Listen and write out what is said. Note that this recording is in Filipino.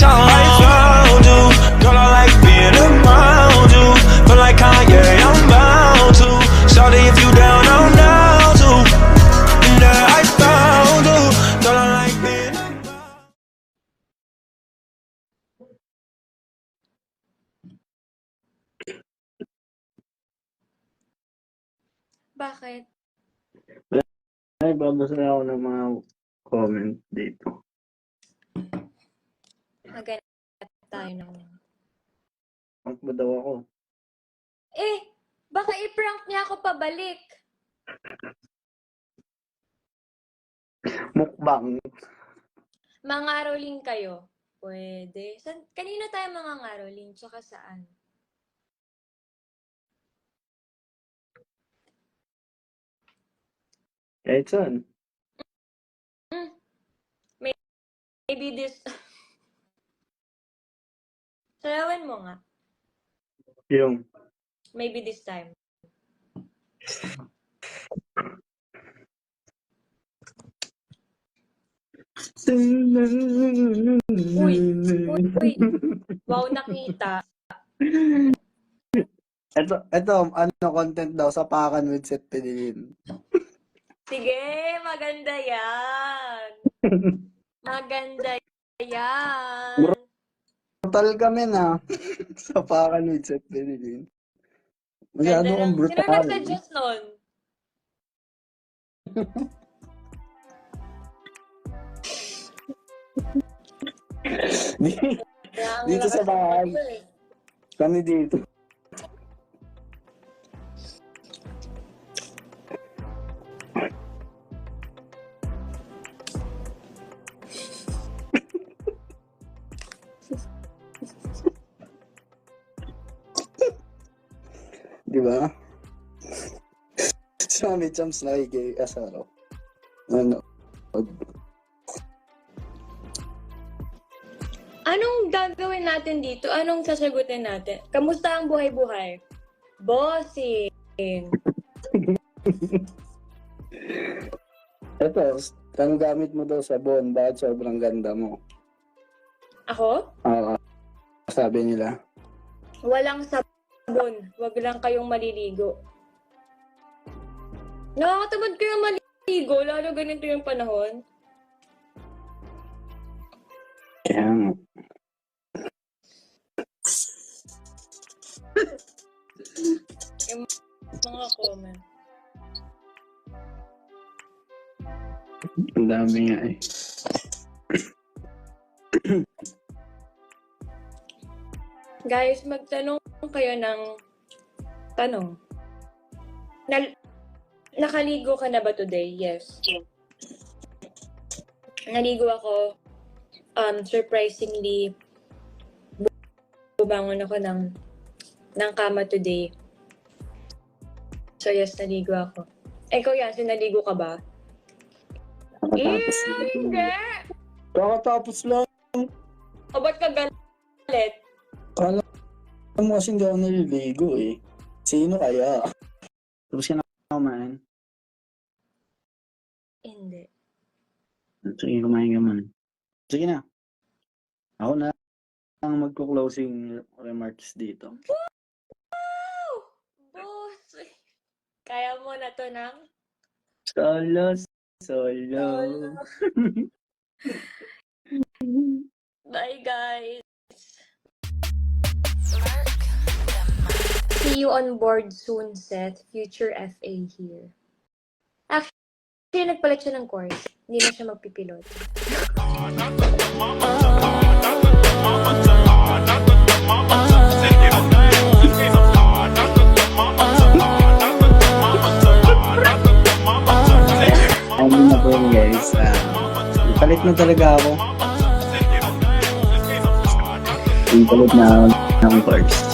song. I found you, girl, I like being around you. Feel like Kanye, I'm bound to. Shawty, if you down, I'm down to. Yeah, I found you, girl, I like being around. Bakit? Ay, babasa ako ng mga comment dito. Maghanap tayo ng... Prank ba daw ako? Baka i-prank niya ako pabalik. Mukbang. Mangaroling kayo. Pwede. Kanino tayo mangangaroling? Tsaka saan? Kahit saan. Maybe this... Sayawan mo nga. Yung. Maybe this time. Uy. Wow, nakita. Ito, ano content daw, sapakan with Seth Pedilin. Sige, maganda yan. Maganda yan. Brutal kami na. Sapakan with Seth Pedilin. Masyado Ganda kang ng... brutal. Sino nagsuggest nun? Dito sa bahay. Kami dito. Di ba? So, may chance na asaro. Ano? Anong gagawin natin dito? Anong sasagutin natin? Kamusta ang buhay-buhay? Bossing. Ito, anong gamit mo daw sabon? Bakit sobrang ganda mo? Ako? Sabi nila. Walang sabon. Wag lang kayong maliligo. Nakakatamad kayong maligo, lalo ganito yung panahon. Kaya nga. Yung mga comment. Ang dami nga eh. Guys, magtanong kayo ng tanong. Nakaligo ka na ba today? Yes. Naligo ako. Surprisingly, bumangon ako ng kama today. So yes, naligo ako. Ikaw yan, sinaligo ka ba? Kakatapos lang. Hindi! Kakatapos lang. O ba't ka galit? Kala mo kasi hindi ako naliligo eh. Sino kaya? Tapos ka na kumain. Hindi. Sige, kumain ka muna. Sige na. Ako na ang magko-closing remarks dito. Wow! Boss! Kaya mo na to ng... Solo. Bye, guys! See you on board soon, Seth. Future FA here. Actually, nagpalit siya ng course. Hindi na siya magpipilot. Ano na po yun, guys? Palit na talaga ako. Palit na ako ng course.